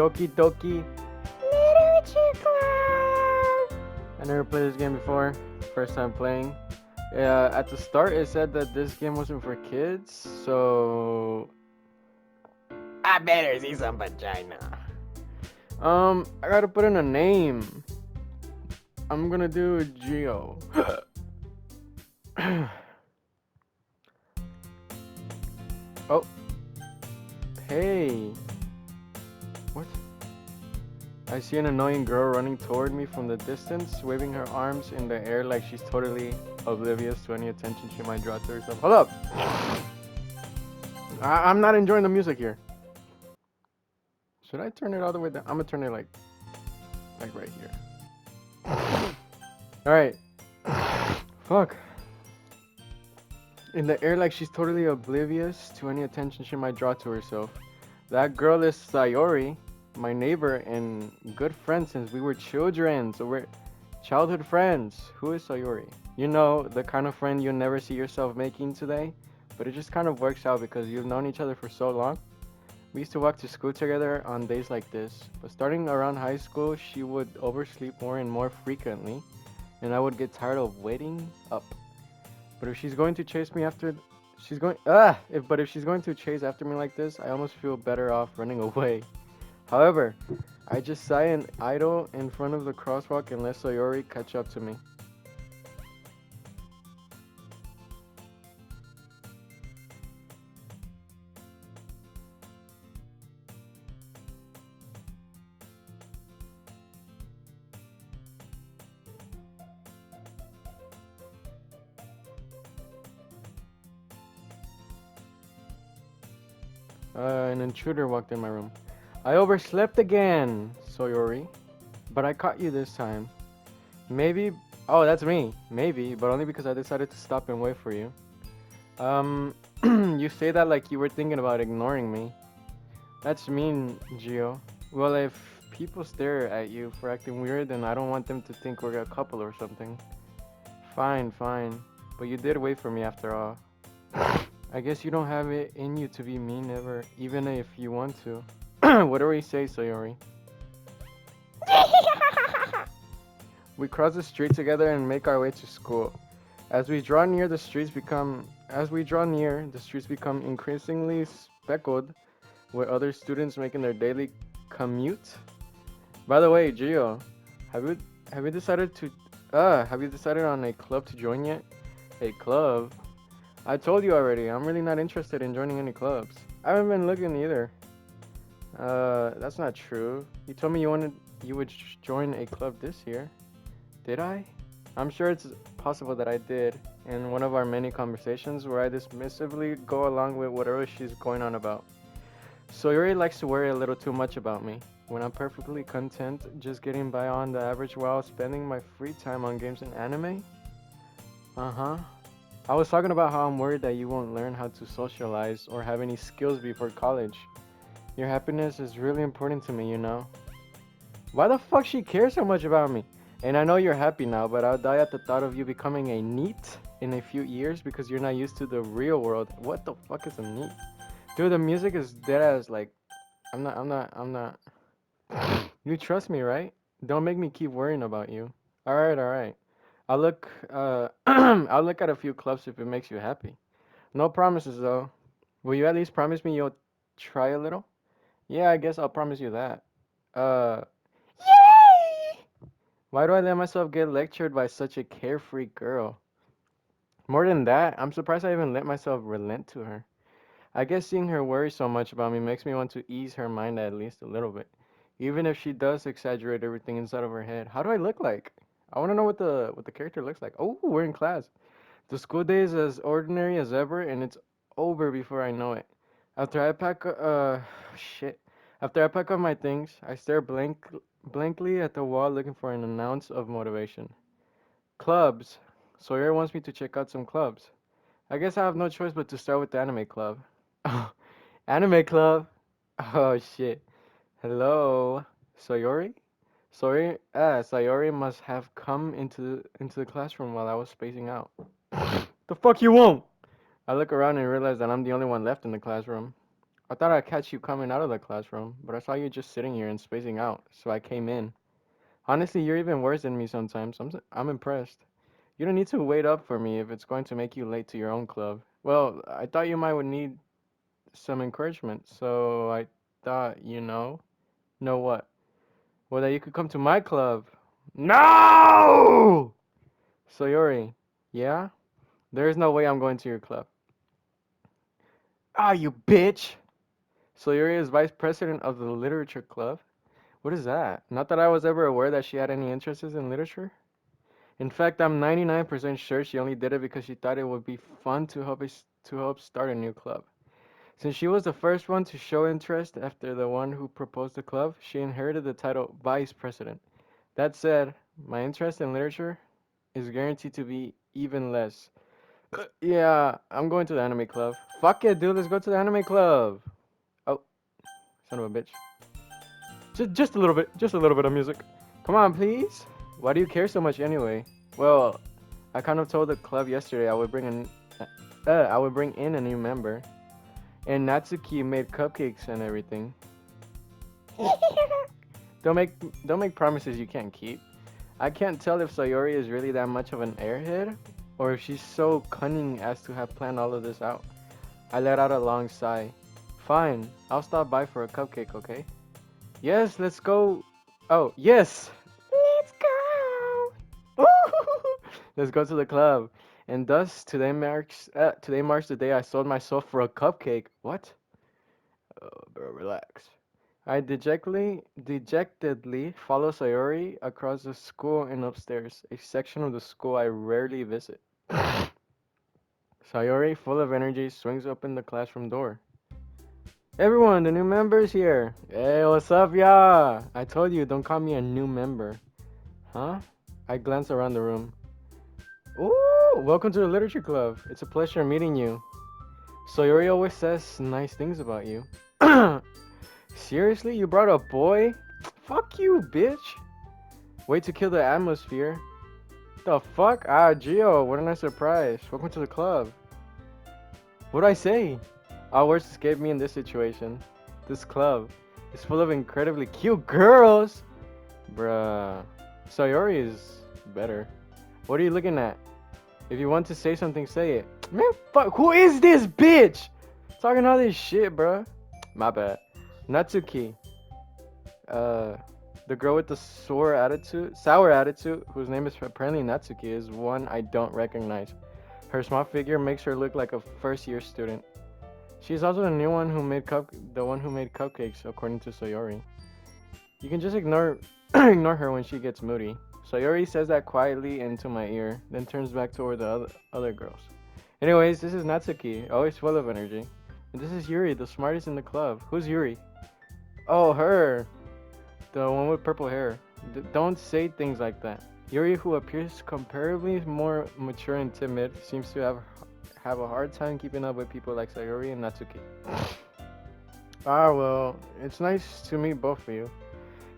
Doki Literature Club. I never played this game before. First time playing. At the start, it said that this game wasn't for kids, so I better see some vagina. I gotta put in a name. I'm gonna do Geo. Oh, hey. What? I see an annoying girl running toward me from the distance, waving her arms in the air like she's totally oblivious to any attention she might draw to herself. Hold up! I'm not enjoying the music here. Should I turn it all the way down? I'm gonna turn it like right here. Alright. Fuck. In the air like she's totally oblivious to any attention she might draw to herself. That girl is Sayori, my neighbor and good friend since we were children, so we're childhood friends. Who is Sayori? You know, the kind of friend you never see yourself making today, but it just kind of works out because you've known each other for so long. We used to walk to school together on days like this, but starting around high school, she would oversleep more and more frequently, and I would get tired of waiting up. But if she's going to chase me after, but if she's going to chase after me like this, I almost feel better off running away. However, I just sigh and idle in front of the crosswalk and let Sayori catch up to me. An intruder walked in my room. I overslept again, Sayori. But I caught you this time. Maybe. Oh, that's me. Maybe, but only because I decided to stop and wait for you. You say that like you were thinking about ignoring me. That's mean, Gio. Well, if people stare at you for acting weird, then I don't want them to think we're a couple or something. Fine, fine. But you did wait for me after all. I guess you don't have it in you to be mean ever, even if you want to. Whatever you say, Sayori. We cross the street together and make our way to school. As we draw near, the streets become increasingly speckled with other students making their daily commute. By the way, Gio, have you have you decided to have you decided on a club to join yet? A club? I told you already, I'm really not interested in joining any clubs. I haven't been looking either. That's not true. You told me you would join a club this year. Did I? I'm sure it's possible that I did in one of our many conversations where I dismissively go along with whatever she's going on about. Sayori likes to worry a little too much about me, when I'm perfectly content just getting by on the average while spending my free time on games and anime? Uh-huh. I was talking about how I'm worried that you won't learn how to socialize or have any skills before college. Your happiness is really important to me, you know. Why the fuck she cares so much about me? And I know you're happy now, but I'll die at the thought of you becoming a NEET in a few years because you're not used to the real world. What the fuck is a NEET? Dude, the music is dead ass like I'm not You trust me, right? Don't make me keep worrying about you. Alright, alright. I'll look at a few clubs if it makes you happy. No promises though. Will you at least promise me you'll try a little? Yeah, I guess I'll promise you that. Uh, Yay! Why do I let myself get lectured by such a carefree girl? More than that, I'm surprised I even let myself relent to her. I guess seeing her worry so much about me makes me want to ease her mind at least a little bit. Even if she does exaggerate everything inside of her head. How do I look like? I want to know what the character looks like. Oh, we're in class. The school day is as ordinary as ever, and it's over before I know it. After I pack, shit. After I pack up my things, I stare blankly at the wall looking for an ounce of motivation. Clubs. Sawyer wants me to check out some clubs. I guess I have no choice but to start with the anime club. Oh, anime club? Oh shit. Hello, Sayori? Sayori must have come into the classroom while I was spacing out. The fuck you won't! I look around and realize that I'm the only one left in the classroom. I thought I'd catch you coming out of the classroom, but I saw you just sitting here and spacing out, so I came in. Honestly, you're even worse than me sometimes. I'm impressed. You don't need to wait up for me if it's going to make you late to your own club. Well, I thought you might would need some encouragement, so I thought, know what? Well, that you could come to my club. No! Sayori, yeah? There is no way I'm going to your club. Ah, you bitch! Sayori is vice president of the literature club. What is that? Not that I was ever aware that she had any interests in literature. In fact, I'm 99% sure she only did it because she thought it would be fun to help start a new club. Since she was the first one to show interest after the one who proposed the club, she inherited the title vice president. That said, my interest in literature is guaranteed to be even less. Yeah, I'm going to the anime club. Fuck it, dude, let's go to the anime club. Oh, son of a bitch. Just a little bit of music. Come on, please. Why do you care so much anyway? Well, I kind of told the club yesterday I would bring in a new member, and Natsuki made cupcakes and everything. Don't make don't make promises you can't keep. I can't tell if Sayori is really that much of an airhead, or if she's so cunning as to have planned all of this out. I let out a long sigh. Fine, I'll stop by for a cupcake, okay? Yes, let's go. Oh, yes! Let's go! Let's go to the club. And thus, today marks the day I sold myself for a cupcake. What? Oh, bro, relax. I dejectedly follow Sayori across the school and upstairs, a section of the school I rarely visit. Sayori, full of energy, swings open the classroom door. Everyone, the new member's here. Hey, what's up, y'all? I told you, don't call me a new member. Huh? I glance around the room. Ooh, welcome to the literature club. It's a pleasure meeting you. Sayori always says nice things about you. Seriously, you brought a boy? Fuck you, bitch. Way to kill the atmosphere. The fuck? Ah, Gio, what a nice surprise. Welcome to the club. What'd I say? All words escape me in this situation. This club is full of incredibly cute girls. Bruh. Sayori is better. What are you looking at? If you want to say something, say it. Man, fuck. Who is this bitch? Talking all this shit, bruh. My bad. Natsuki. The girl with the sour attitude, whose name is apparently Natsuki, is one I don't recognize. Her small figure makes her look like a first-year student. She's also the one who made cupcakes, according to Sayori. You can just ignore ignore her when she gets moody. Sayori says that quietly into my ear, then turns back toward the other girls. Anyways, this is Natsuki, always full of energy. And this is Yuri, the smartest in the club. Who's Yuri? Oh, her. The one with purple hair. Don't say things like that. Yuri, who appears comparably more mature and timid, seems to have a hard time keeping up with people like Sayori and Natsuki. Ah, well, it's nice to meet both of you.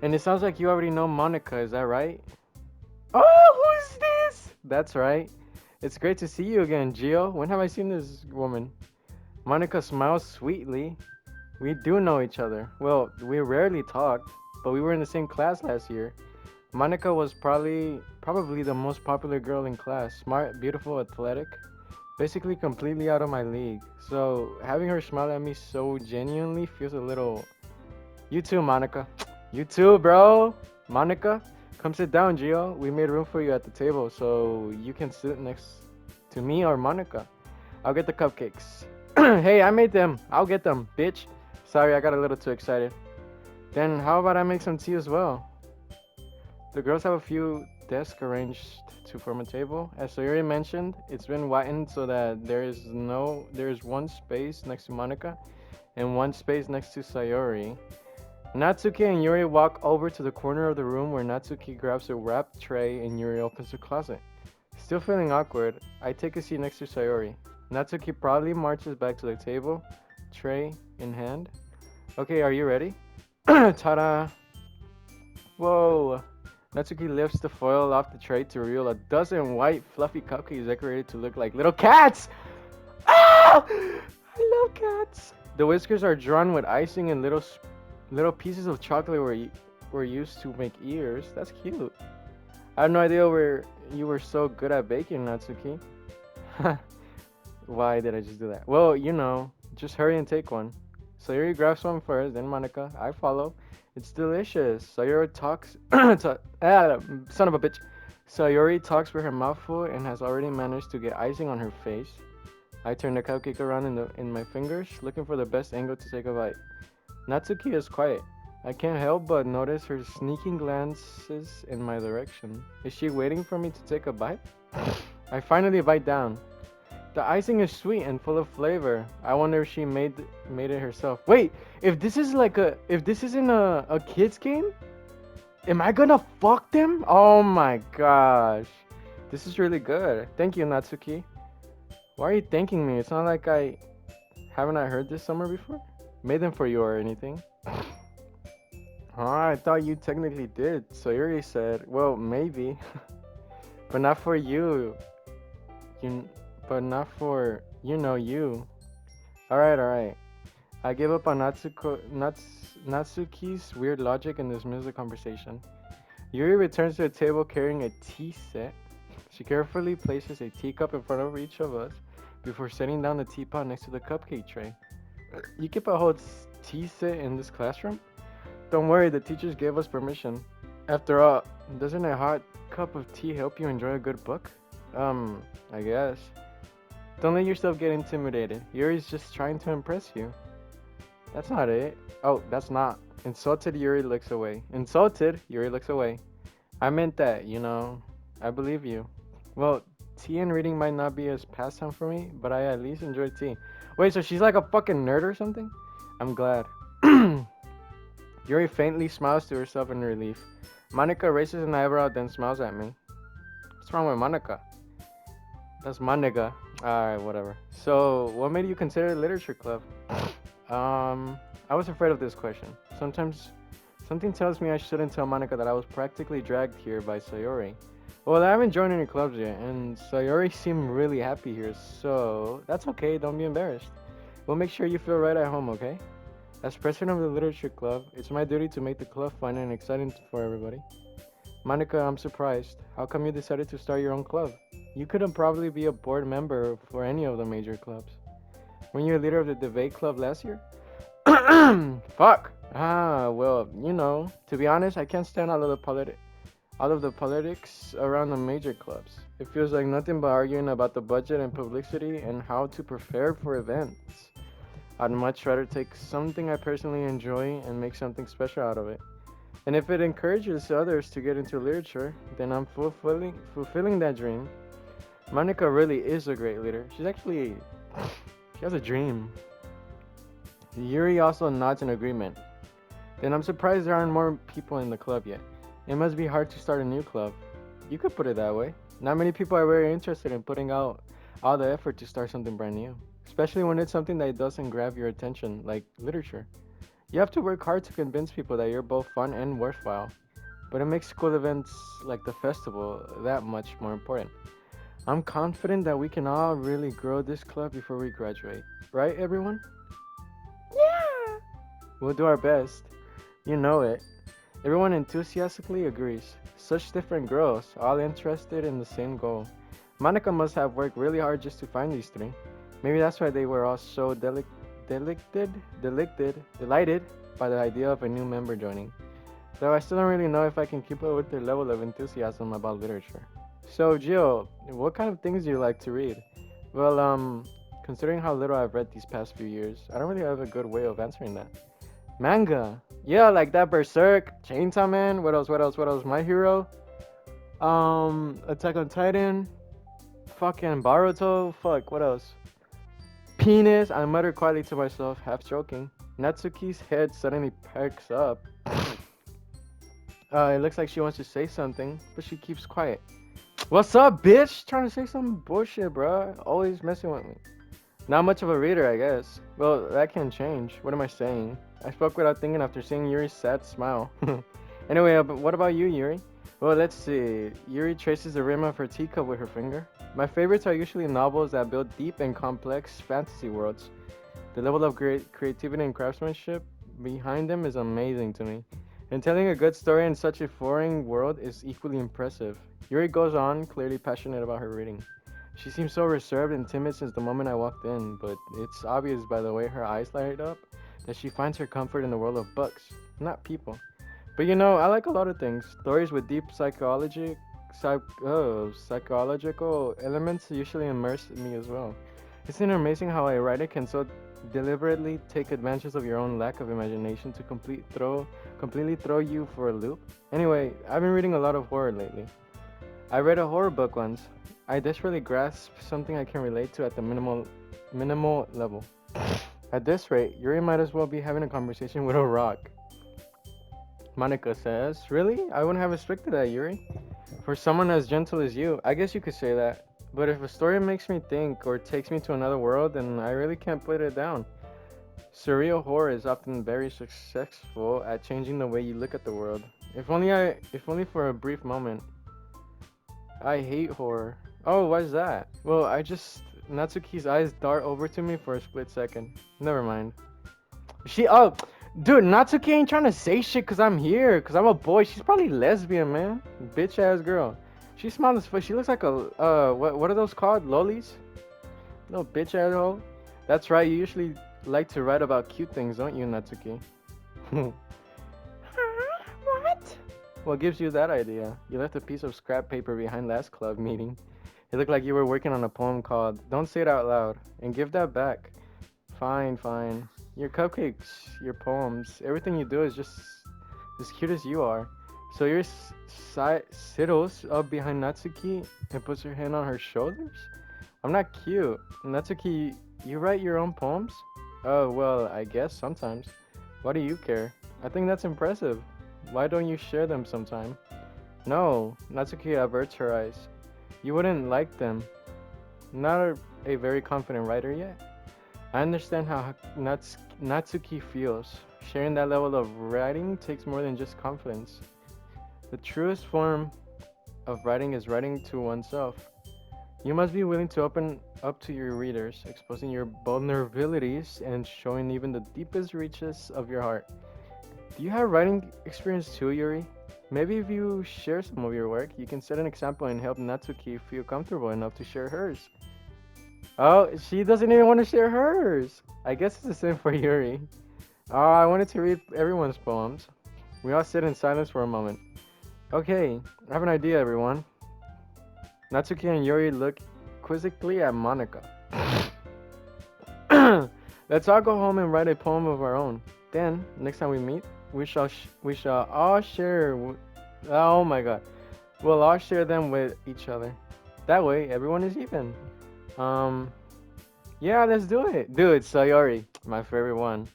And it sounds like you already know Monica, is that right? Oh, who's this? That's right. It's great to see you again, Gio. When have I seen this woman? Monica smiles sweetly. We do know each other. Well, we rarely talked, but we were in the same class last year. Monica was probably the most popular girl in class. Smart, beautiful, athletic. Basically completely out of my league. So having her smile at me so genuinely feels a little... You too, Monica. You too, bro. Monica, come sit down, Gio. We made room for you at the table so you can sit next to me or Monica. I'll get the cupcakes. Hey, I made them. I'll get them, bitch. Sorry, I got a little too excited. Then how about I make some tea as well? The girls have a few desks arranged to form a table. As Sayori mentioned, it's been widened so that there is one space next to Monica and one space next to Sayori. Natsuki and Yuri walk over to the corner of the room where Natsuki grabs a wrapped tray and Yuri opens the closet. Still feeling awkward, I take a seat next to Sayori. Natsuki proudly marches back to the table, tray in hand. Okay, are you ready? Ta-da! Whoa! Natsuki lifts the foil off the tray to reveal a dozen white, fluffy cupcakes decorated to look like little cats! Ah! I love cats! The whiskers are drawn with icing and little pieces of chocolate were used to make ears. That's cute. I had no idea you were so good at baking, Natsuki. Why did I just do that? Well, just hurry and take one. Sayuri grabs one first, then Monica. I follow. It's delicious. Sayuri talks. Son of a bitch. Sayuri talks with her mouth full and has already managed to get icing on her face. I turn the cupcake around in my fingers, looking for the best angle to take a bite. Natsuki is quiet. I can't help but notice her sneaking glances in my direction. Is she waiting for me to take a bite? I finally bite down. The icing is sweet and full of flavor. I wonder if she made it herself. Wait, if this isn't a kids game, am I gonna fuck them? Oh my gosh. This is really good. Thank you, Natsuki. Why are you thanking me? It's not like haven't I heard this somewhere before? Made them for you or anything. Oh, I thought you technically did. Sayuri said, well, maybe. But not for you. You but not for you. Alright. I give up on Natsuki's weird logic and dismiss the conversation. Yuri returns to the table carrying a tea set. She carefully places a teacup in front of each of us before setting down the teapot next to the cupcake tray. You keep a whole tea set in this classroom? Don't worry, the teachers gave us permission. After all, doesn't a hot cup of tea help you enjoy a good book? I guess. Don't let yourself get intimidated. Yuri's just trying to impress you. That's not it. Oh, that's not. Insulted, Yuri looks away. Insulted, Yuri looks away. I meant that, I believe you. Well, tea and reading might not be as pastime for me, but I at least enjoy tea. Wait, so she's like a fucking nerd or something? I'm glad. Yuri faintly smiles to herself in relief. Monica raises an eyebrow, then smiles at me. What's wrong with Monica? That's my nigga. Alright, whatever. So, what made you consider literature club? I was afraid of this question. Something tells me I shouldn't tell Monica that I was practically dragged here by Sayori. Well, I haven't joined any clubs yet, and Sayori seemed really happy here, so that's okay, don't be embarrassed. We'll make sure you feel right at home, okay? As president of the literature club, it's my duty to make the club fun and exciting for everybody. Monica, I'm surprised. How come you decided to start your own club? You couldn't probably be a board member for any of the major clubs. Weren't you a leader of the debate club last year? Fuck! Well, to be honest, I can't stand all of the politics around the major clubs. It feels like nothing but arguing about the budget and publicity and how to prepare for events. I'd much rather take something I personally enjoy and make something special out of it. And if it encourages others to get into literature, then I'm fulfilling that dream. Monica really is a great leader. She has a dream. Yuri also nods in agreement. Then I'm surprised there aren't more people in the club yet. It must be hard to start a new club. You could put it that way. Not many people are very interested in putting out all the effort to start something brand new, especially when it's something that doesn't grab your attention, like literature. You have to work hard to convince people that you're both fun and worthwhile, but it makes school events like the festival that much more important. I'm confident that we can all really grow this club before we graduate. Right, everyone? Yeah! We'll do our best. You know it. Everyone enthusiastically agrees. Such different girls, all interested in the same goal. Monica must have worked really hard just to find these three. Maybe that's why they were all so delighted by the idea of a new member joining. Though I still don't really know if I can keep up with their level of enthusiasm about literature. So, Jill, what kind of things do you like to read? Well, considering how little I've read these past few years, I don't really have a good way of answering that. Manga. Yeah, like that Berserk, Chainsaw Man, what else? My Hero. Attack on Titan. Fucking Baruto. Fuck, what else? Penis. I muttered quietly to myself, half joking. Natsuki's head suddenly perks up. It looks like she wants to say something, but she keeps quiet. What's up, bitch? Trying to say some bullshit, bro. Always messing with me. Not much of a reader, I guess. Well, that can change. What am I saying? I spoke without thinking after seeing Yuri's sad smile. Anyway, but what about you, Yuri? Well, let's see. Yuri traces the rim of her teacup with her finger. My favorites are usually novels that build deep and complex fantasy worlds. The level of creativity and craftsmanship behind them is amazing to me. And telling a good story in such a foreign world is equally impressive. Yuri goes on, clearly passionate about her reading. She seems so reserved and timid since the moment I walked in, but it's obvious by the way her eyes light up that she finds her comfort in the world of books, not people. But you know, I like a lot of things. Stories with deep psychological elements usually immerse me as well. Isn't it amazing how a writer can so deliberately take advantage of your own lack of imagination to completely throw you for a loop? Anyway, I've been reading a lot of horror lately. I read a horror book once. I desperately grasped something I can relate to at the minimal level. At this rate, Yuri might as well be having a conversation with a rock. Monica says, "Really? I wouldn't have expected that, Yuri. For someone as gentle as you, I guess you could say that. But if a story makes me think or takes me to another world, then I really can't put it down. Surreal horror is often very successful at changing the way you look at the world. If only for a brief moment. I hate horror. Oh, why's that? Well, Natsuki's eyes dart over to me for a split second. Never mind. Oh, dude, Natsuki ain't trying to say shit cause I'm here, cause I'm a boy. She's probably lesbian, man. Bitch ass girl. She's small as fuck. She looks like a, what are those called? Lolis? No bitch ass hoe. That's right, you usually like to write about cute things, don't you, Natsuki? What? What gives you that idea? You left a piece of scrap paper behind last club meeting. It looked like you were working on a poem called Don't Say It Out Loud, and give that back. Fine, fine. Your cupcakes, your poems, everything you do is just as cute as you are. So your sittles up behind Natsuki and puts her hand on her shoulders? I'm not cute. Natsuki, you write your own poems? Oh, well, I guess sometimes. Why do you care? I think that's impressive. Why don't you share them sometime? No, Natsuki averts her eyes. You wouldn't like them. Not a very confident writer yet. I understand how Natsuki feels. Sharing that level of writing takes more than just confidence. The truest form of writing is writing to oneself. You must be willing to open up to your readers, exposing your vulnerabilities and showing even the deepest reaches of your heart. Do you have writing experience too, Yuri? Maybe if you share some of your work, you can set an example and help Natsuki feel comfortable enough to share hers. Oh, she doesn't even want to share hers. I guess it's the same for Yuri. Oh, I wanted to read everyone's poems. We all sit in silence for a moment. Okay, I have an idea, everyone. Natsuki and Yuri look quizzically at Monica. Let's all go home and write a poem of our own. Then, next time we meet, we shall all share. Oh my god, we'll all share them with each other. That way, everyone is even. Um, yeah, let's do it. Dude, Sayori, my favorite one.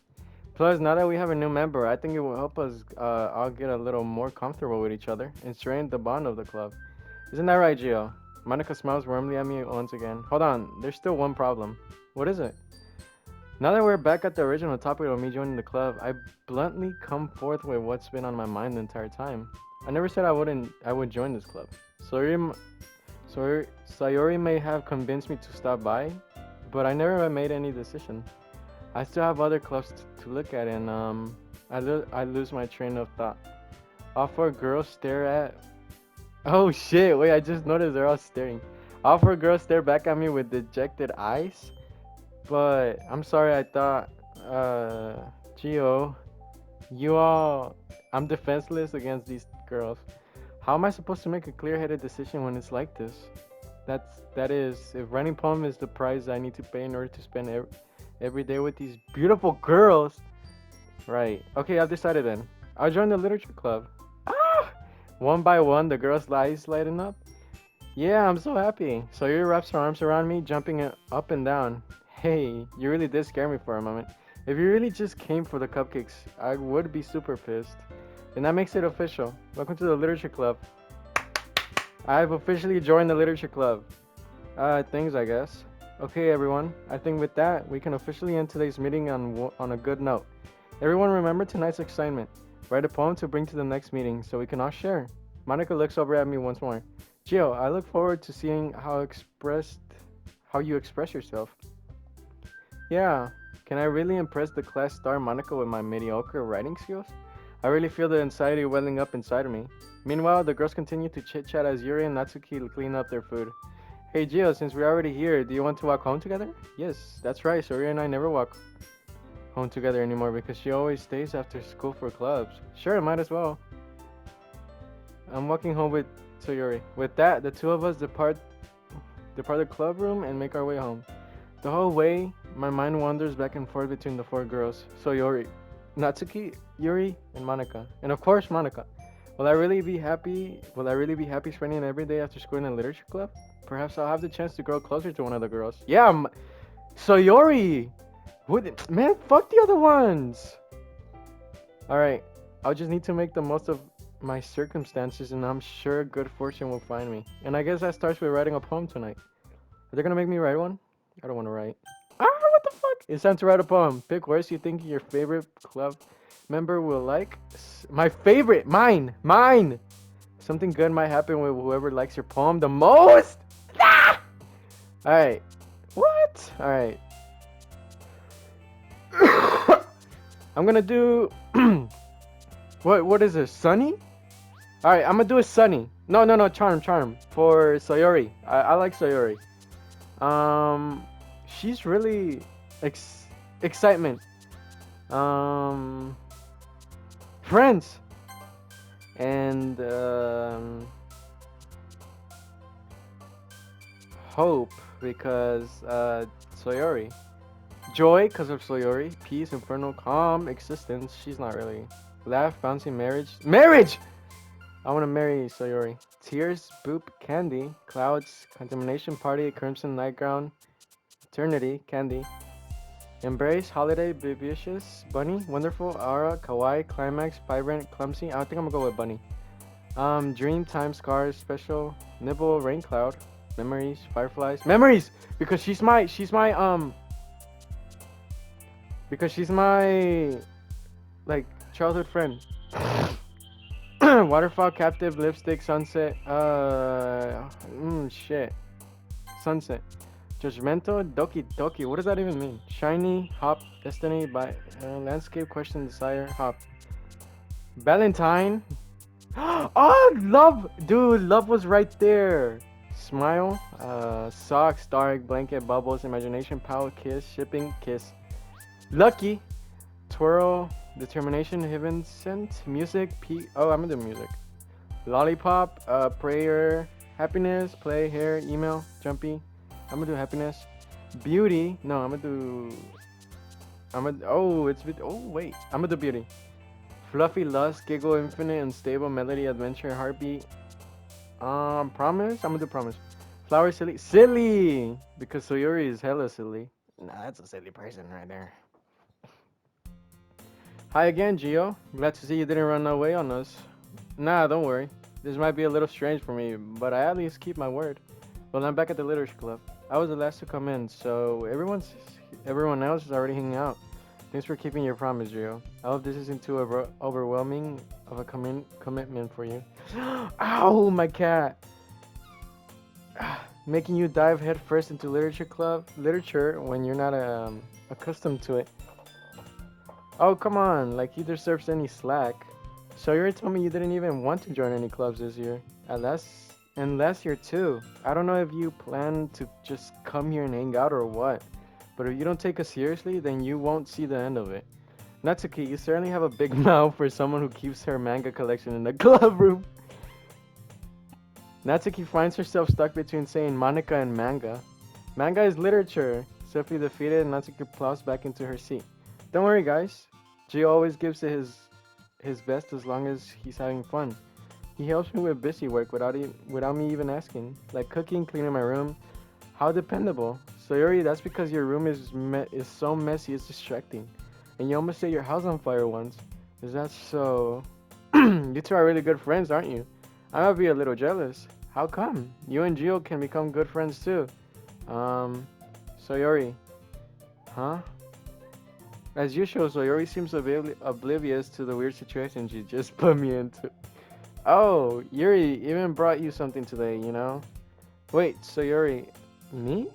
Plus, now that we have a new member, I think it will help us all get a little more comfortable with each other and strengthen the bond of the club. Isn't that right, Gio? Monica smiles warmly at me once again. Hold on, there's still one problem. What is it? Now that we're back at the original topic of me joining the club, I bluntly come forth with what's been on my mind the entire time. I never said I would join this club. Sayori may have convinced me to stop by, but I never made any decision. I still have other clubs to look at, and I lose my train of thought. All four girls stare at. Oh shit! Wait, I just noticed they're all staring. All four girls stare back at me with dejected eyes. But I'm sorry, I thought, Gio, I'm defenseless against these girls. How am I supposed to make a clear-headed decision when it's like this? That is, if writing poem is the price I need to pay in order to spend every day with these beautiful girls. Right. Okay, I've decided then. I'll join the literature club. Ah! One by one, the girls' eyes lighten up. Yeah, I'm so happy. So Yuri wraps her arms around me, jumping up and down. Hey, you really did scare me for a moment. If you really just came for the cupcakes, I would be super pissed. Then that makes it official. Welcome to the literature club. I've officially joined the literature club. Things I guess. Okay, everyone. I think with that, we can officially end today's meeting on a good note. Everyone remember tonight's assignment. Write a poem to bring to the next meeting so we can all share. Monica looks over at me once more. Gio, I look forward to seeing how you express yourself. Yeah, Can I really impress the class star Monica with my mediocre writing skills? I really feel the anxiety welling up inside of me. Meanwhile, the girls continue to chit-chat as Yuri and Natsuki clean up their food. Hey Gio, since we're already here, do you want to walk home together? Yes, that's right. Sori and I never walk home together anymore because she always stays after school for clubs. Sure, might as well. I'm walking home with Sayori. With that, the two of us depart the club room and make our way home. The whole way, my mind wanders back and forth between the four girls. Sayori, Natsuki, Yuri, and Monica. And of course, Monica. Will I really be happy? Will I really be happy spending every day after school in a literature club? Perhaps I'll have the chance to grow closer to one of the girls. Yeah, Sayori! Man, fuck the other ones! Alright, I'll just need to make the most of my circumstances and I'm sure good fortune will find me. And I guess that starts with writing a poem tonight. Are they gonna make me write one? I don't wanna write. What the fuck? It's time to write a poem. Pick words you think your favorite club member will like. My favorite! Mine! Something good might happen with whoever likes your poem the most! Ah! Alright. What? Alright. I'm gonna do... What is this? Sunny? Alright, I'm gonna do a Sunny. No, Charm. For Sayori. I like Sayori. She's really... excitement. Friends. And, hope, because, Sayori. Joy, because of Sayori. Peace, infernal, calm, existence. She's not really. Laugh, bouncing, marriage! I want to marry Sayori. Tears, boop, candy. Clouds, contamination, party, crimson, nightgown. Eternity, candy. Embrace, holiday, vivacious, bunny, wonderful, aura, kawaii, climax, vibrant, clumsy. I think I'm gonna go with bunny. Dream, time, scars, special, nibble, rain cloud, memories, fireflies, memories, because she's my like childhood friend. Waterfall, captive, lipstick, sunset, shit, sunset. Judgmental, Doki, what does that even mean? Shiny, hop, destiny, by landscape, question, desire, hop. Valentine. Oh, love, dude, love was right there. Smile, socks, dark, blanket, bubbles, imagination, power, kiss, shipping, kiss. Lucky, twirl, determination, heaven sent, music, I'm gonna do music. Lollipop, prayer, happiness, play, hair, email, jumpy. I'm gonna do happiness. Beauty. No, I'm gonna do. I'm gonna do beauty. Fluffy, lust, giggle, infinite, unstable, melody, adventure, heartbeat. Promise. I'm gonna do promise. Flower, silly. Because Sayori is hella silly. Nah, that's a silly person right there. Hi again, Gio. Glad to see you didn't run away on us. Nah, don't worry. This might be a little strange for me, but I at least keep my word. Well, I'm back at the literature club. I was the last to come in, so everyone else is already hanging out. Thanks for keeping your promise, Gio. I hope this isn't too overwhelming of a commitment for you. Ow, my cat! Making you dive headfirst into literature when you're not accustomed to it. Oh, come on, like he deserves any slack. So you told me you didn't even want to join any clubs this year. And last year too. I don't know if you plan to just come here and hang out or what. But if you don't take us seriously, then you won't see the end of it. Natsuki, you certainly have a big mouth for someone who keeps her manga collection in the club room. Natsuki finds herself stuck between saying Monica and manga. Manga is literature. Swiftly defeated, Natsuki plows back into her seat. Don't worry, guys. Gio always gives it his best as long as he's having fun. He helps me with busy work without me even asking, like cooking, cleaning my room. How dependable. Sayori, that's because your room is so messy it's distracting. And you almost set your house on fire once. Is that so? You two are really good friends, aren't you? I might be a little jealous. How come? You and Gio can become good friends too. Sayori. Huh? As usual, Sayori seems oblivious to the weird situation she just put me into. Oh, Yuri even brought you something today, you know? Wait, Sayori, me?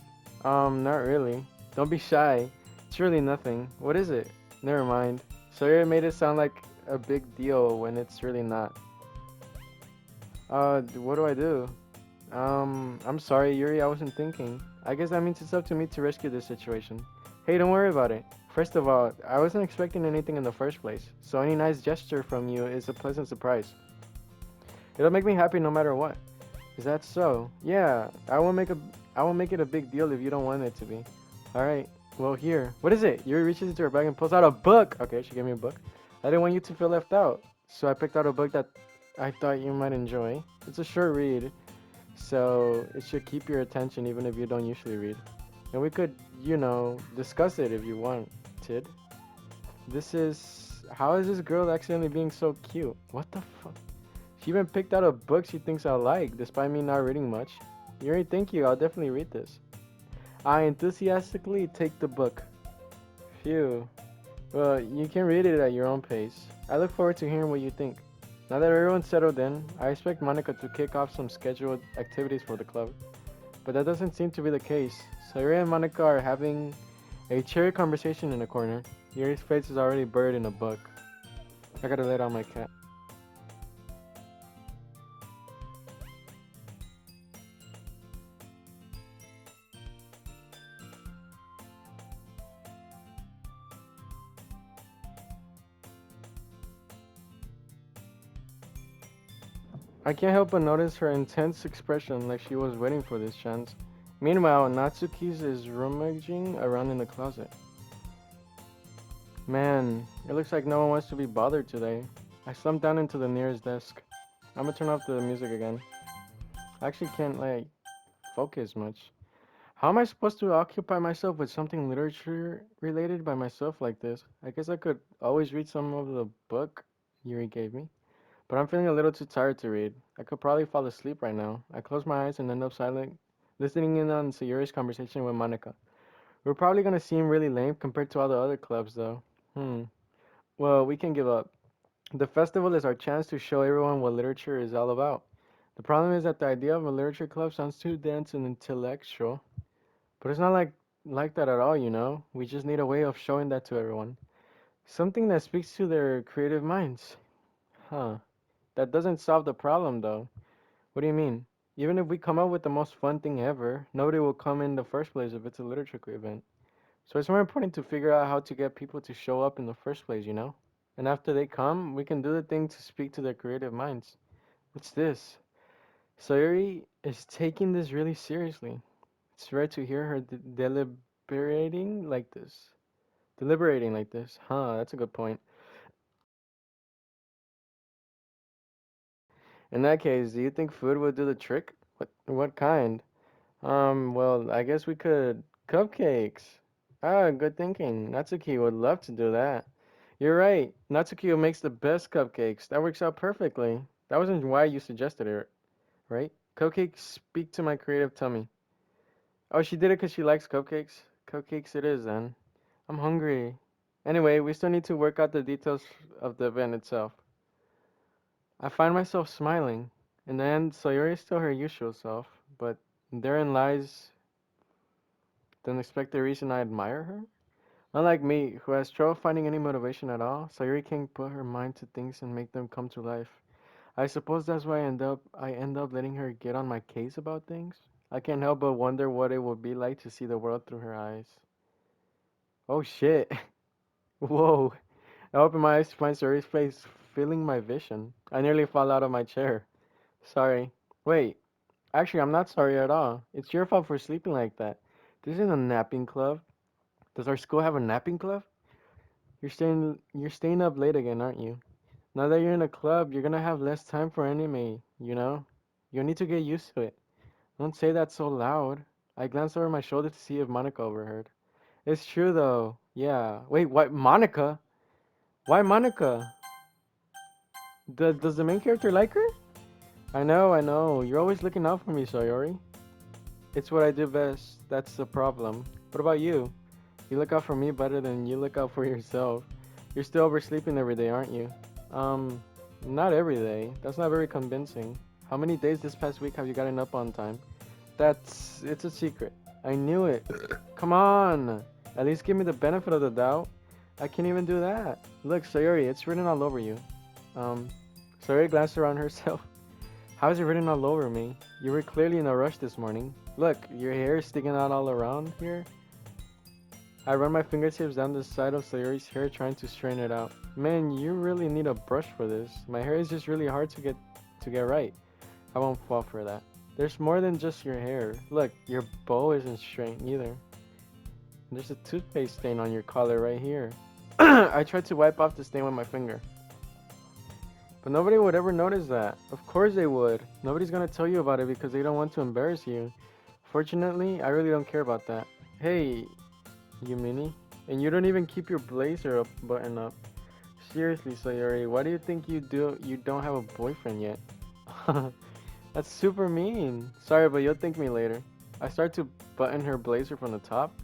Not really. Don't be shy. It's really nothing. What is it? Never mind. Sawyer made it sound like a big deal when it's really not. What do I do? I'm sorry, Yuri, I wasn't thinking. I guess that means it's up to me to rescue this situation. Hey, don't worry about it. First of all, I wasn't expecting anything in the first place, so any nice gesture from you is a pleasant surprise. It'll make me happy no matter what. Is that so? Yeah, I won't make it a big deal if you don't want it to be. Alright, well here. What is it? Yuri reaches into her bag and pulls out a book! Okay, she gave me a book. I didn't want you to feel left out, so I picked out a book that I thought you might enjoy. It's a short read, so it should keep your attention even if you don't usually read. And we could, discuss it if you wanted. This is... How is this girl accidentally being so cute? What the fuck? She even picked out a book she thinks I'll like, despite me not reading much. Yuri, thank you. I'll definitely read this. I enthusiastically take the book. Phew. Well, you can read it at your own pace. I look forward to hearing what you think. Now that everyone's settled in, I expect Monica to kick off some scheduled activities for the club. But that doesn't seem to be the case. So Yuri and Monica are having a cheery conversation in a corner. Yuri's face is already buried in a book. I gotta let out my cat. I can't help but notice her intense expression like she was waiting for this chance. Meanwhile, Natsuki's is rummaging around in the closet. Man, it looks like no one wants to be bothered today. I slumped down into the nearest desk. I'm gonna turn off the music again. I actually can't, focus much. How am I supposed to occupy myself with something literature related by myself like this? I guess I could always read some of the book Yuri gave me. But I'm feeling a little too tired to read. I could probably fall asleep right now. I close my eyes and end up silent, listening in on Sayuri's conversation with Monica. We're probably gonna seem really lame compared to all the other clubs, though. Well, we can give up. The festival is our chance to show everyone what literature is all about. The problem is that the idea of a literature club sounds too dense and intellectual. But it's not like that at all, you know? We just need a way of showing that to everyone. Something that speaks to their creative minds. Huh. That doesn't solve the problem, though. What do you mean? Even if we come up with the most fun thing ever, nobody will come in the first place if it's a literature event. So it's more important to figure out how to get people to show up in the first place, you know? And after they come, we can do the thing to speak to their creative minds. What's this? Sayuri is taking this really seriously. It's rare to hear her deliberating like this. Deliberating like this. Huh, that's a good point. In that case, do you think food would do the trick? What kind? Well, I guess we could cupcakes. Ah, good thinking. Natsuki would love to do that. You're right. Natsuki makes the best cupcakes. That works out perfectly. That wasn't why you suggested it, right? Cupcakes speak to my creative tummy. Oh, she did it because she likes cupcakes? Cupcakes it is then. I'm hungry. Anyway, we still need to work out the details of the event itself. I find myself smiling. In the end, Sayori is still her usual self, but therein lies the unexpected reason I admire her. Unlike me, who has trouble finding any motivation at all, Sayuri can put her mind to things and make them come to life. I suppose that's why I end up letting her get on my case about things. I can't help but wonder what it would be like to see the world through her eyes. Oh shit. Whoa. I open my eyes to find Sayuri's face filling my vision. I nearly fall out of my chair. Sorry. Wait. Actually, I'm not sorry at all. It's your fault for sleeping like that. This isn't a napping club. Does our school have a napping club? You're staying up late again, aren't you? Now that you're in a club, you're gonna have less time for anime, you know? You'll need to get used to it. Don't say that so loud. I glanced over my shoulder to see if Monica overheard. It's true though. Yeah. Wait, what? Monica? Why Monica? Does the main character like her? I know. You're always looking out for me, Sayori. It's what I do best. That's the problem. What about you? You look out for me better than you look out for yourself. You're still oversleeping every day, aren't you? Um, not every day. That's not very convincing. How many days this past week have you gotten up on time? It's a secret. I knew it. Come on. At least give me the benefit of the doubt. I can't even do that. Look, Sayori, it's written all over you. Um, Sayori glanced around herself. How is it written all over me? You were clearly in a rush this morning. Look, your hair is sticking out all around here. I run my fingertips down the side of Sayori's hair trying to straighten it out. Man, you really need a brush for this. My hair is just really hard to get right. I won't fall for that. There's more than just your hair. Look, your bow isn't straight either. There's a toothpaste stain on your collar right here. I tried to wipe off the stain with my finger. But nobody would ever notice that. Of course they would. Nobody's gonna tell you about it because they don't want to embarrass you. Fortunately, I really don't care about that. Hey, you mini. And you don't even keep your blazer up button up. Seriously, Sayori, why do you think you don't have a boyfriend yet? That's super mean. Sorry, but you'll thank me later. I start to button her blazer from the top.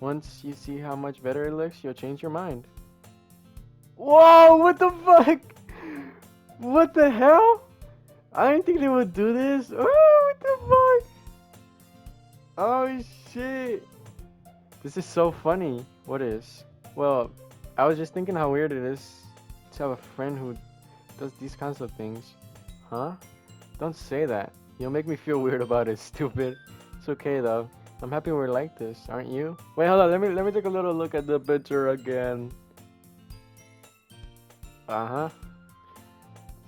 Once you see how much better it looks, you'll change your mind. Whoa, what the fuck? What the hell? I didn't think they would do this. Oh, what the fuck? Oh shit. This is so funny. What is? Well, I was just thinking how weird it is to have a friend who does these kinds of things. Huh? Don't say that. You'll make me feel weird about it, stupid. It's okay though. I'm happy we're like this, aren't you? Wait, hold on. Let me take a little look at the picture again. Uh-huh.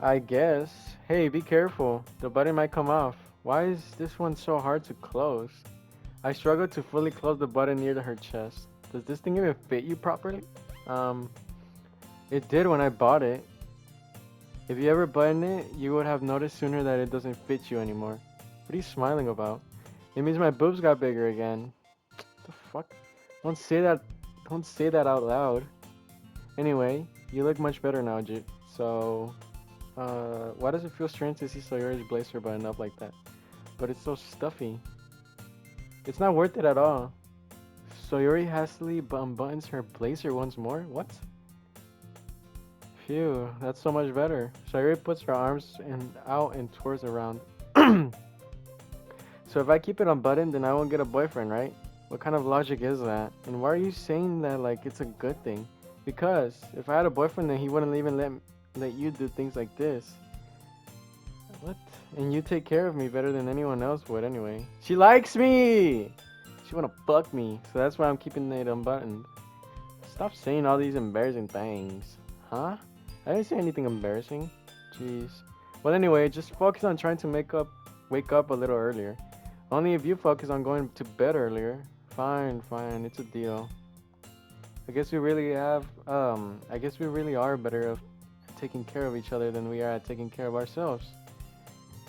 I guess. Hey, be careful. The button might come off. Why is this one so hard to close? I struggle to fully close the button near to her chest. Does this thing even fit you properly? It did when I bought it. If you ever button it, you would have noticed sooner that it doesn't fit you anymore. What are you smiling about? It means my boobs got bigger again. The fuck? Don't say that. Don't say that out loud. Anyway, you look much better now, So, why does it feel strange to see Sayori's blazer button up like that? But it's so stuffy. It's not worth it at all. Sayori hastily unbuttons her blazer once more. What? Phew, that's so much better. Sayori puts her arms out and twirls around. So if I keep it unbuttoned, then I won't get a boyfriend, right? What kind of logic is that? And why are you saying that like it's a good thing? Because if I had a boyfriend, then he wouldn't even let you do things like this. What? And you take care of me better than anyone else would anyway. She likes me! She wanna fuck me, so that's why I'm keeping it unbuttoned. Stop saying all these embarrassing things. Huh? I didn't say anything embarrassing. Jeez. Well anyway, just focus on trying to wake up a little earlier. Only if you focus on going to bed earlier. Fine, it's a deal. I guess we really are better at taking care of each other than we are at taking care of ourselves.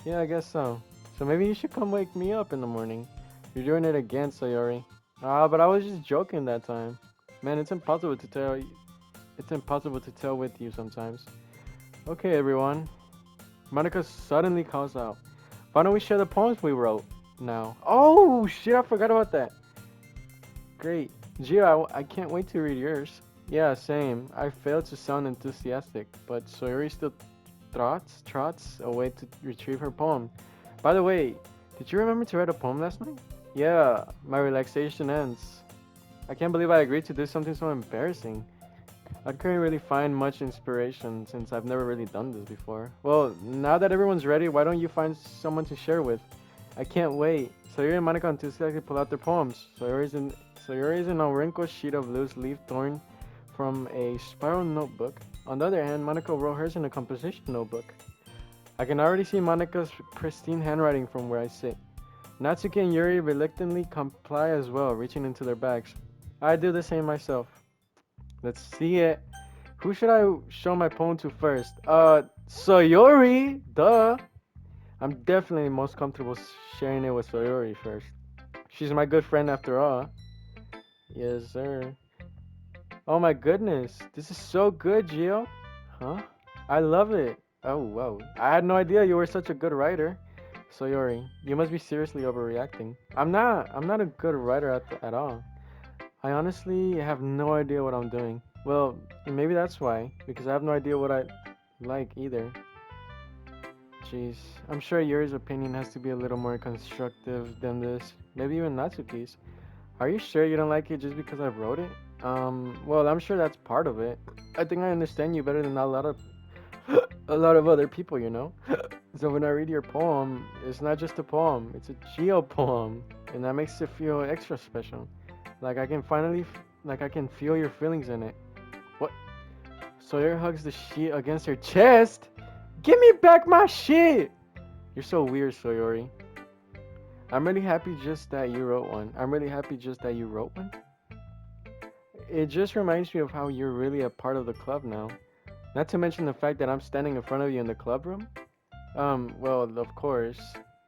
Yeah, I guess so. So maybe you should come wake me up in the morning. You're doing it again, Sayori. But I was just joking that time. Man, it's impossible to tell. It's impossible to tell with you sometimes. Okay, everyone. Monica suddenly calls out. Why don't we share the poems we wrote now? Oh, shit, I forgot about that. Great. Gio, I can't wait to read yours. Yeah, same. I failed to sound enthusiastic, but Sayori still trots away to retrieve her poem. By the way, did you remember to write a poem last night? Yeah, my relaxation ends. I can't believe I agreed to do something so embarrassing. I couldn't really find much inspiration since I've never really done this before. Well, now that everyone's ready, why don't you find someone to share with? I can't wait. Sayori and Monica enthusiastically pull out their poems. Sayori's in a wrinkled sheet of loose leaf torn from a spiral notebook. On the other hand, Monica wrote hers in a composition notebook. I can already see Monica's pristine handwriting from where I sit. Natsuki and Yuri reluctantly comply as well, reaching into their bags. I do the same myself. Let's see it. Who should I show my poem to first? Sayori! Duh! I'm definitely most comfortable sharing it with Sayori first. She's my good friend after all. Yes, sir. Oh my goodness. This is so good, Gio. Huh? I love it. Oh, wow. I had no idea you were such a good writer. Sayori, you must be seriously overreacting. I'm not a good writer at all. I honestly have no idea what I'm doing. Well, maybe that's why, because I have no idea what I like either. Jeez, I'm sure Yuri's opinion has to be a little more constructive than this. Maybe even Natsuki's. Are you sure you don't like it just because I wrote it? Well, I'm sure that's part of it. I think I understand you better than a lot of a lot of other people, you know? So when I read your poem, it's not just a poem, it's a geo poem, and that makes it feel extra special. Like I can finally, like I can feel your feelings in it. What? Sawyer hugs the sheet against her chest. Give me back my shit! You're so weird, Sayori. I'm really happy just that you wrote one. I'm really happy just that you wrote one. It just reminds me of how you're really a part of the club now. Not to mention the fact that I'm standing in front of you in the club room. Well, of course.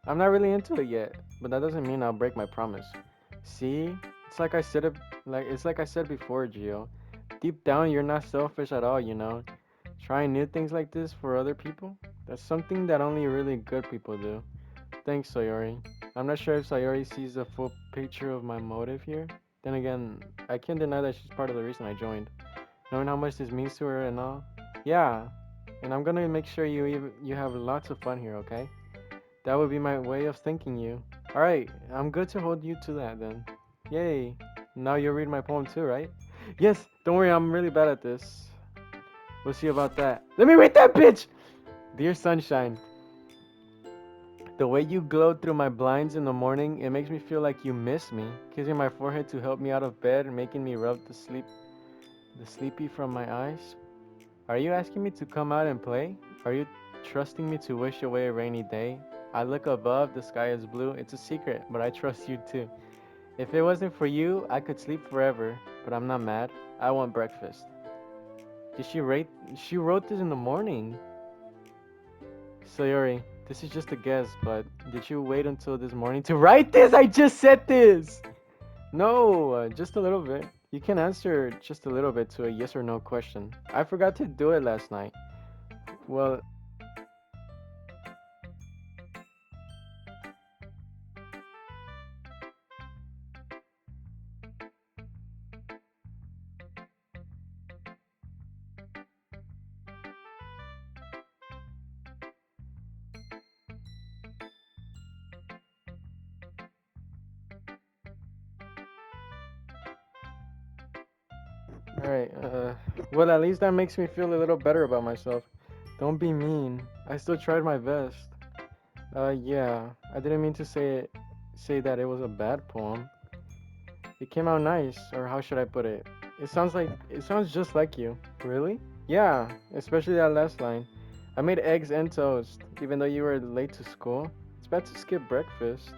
I'm not really into it yet, but that doesn't mean I'll break my promise. See? It's like I said it it's like I said before, Gio. Deep down you're not selfish at all, you know. Trying new things like this for other people? That's something that only really good people do. Thanks, Sayori. I'm not sure if Sayori sees the full picture of my motive here. Then again, I can't deny that she's part of the reason I joined. Knowing how much this means to her and all. Yeah, and I'm gonna make sure you have lots of fun here, okay? That would be my way of thanking you. Alright, I'm good to hold you to that then. Yay. Now you'll read my poem too, right? Yes, don't worry, I'm really bad at this. We'll see about that. Let me read that bitch! Dear Sunshine, the way you glow through my blinds in the morning, it makes me feel like you miss me. Kissing my forehead to help me out of bed and making me rub the sleepy from my eyes. Are you asking me to come out and play? Are you trusting me to wish away a rainy day? I look above, the sky is blue. It's a secret, but I trust you too. If it wasn't for you, I could sleep forever, but I'm not mad. I want breakfast. Did she rate? She wrote this in the morning. Sayori, this is just a guess, but did you wait until this morning to write this? I just said this! No, just a little bit. You can answer just a little bit to a yes or no question. I forgot to do it last night. Well, alright, well, at least that makes me feel a little better about myself. Don't be mean. I still tried my best. Yeah, I didn't mean to say that it was a bad poem. It came out nice, or how should I put it? It sounds just like you. Really? Yeah, especially that last line. I made eggs and toast, even though you were late to school. It's bad to skip breakfast.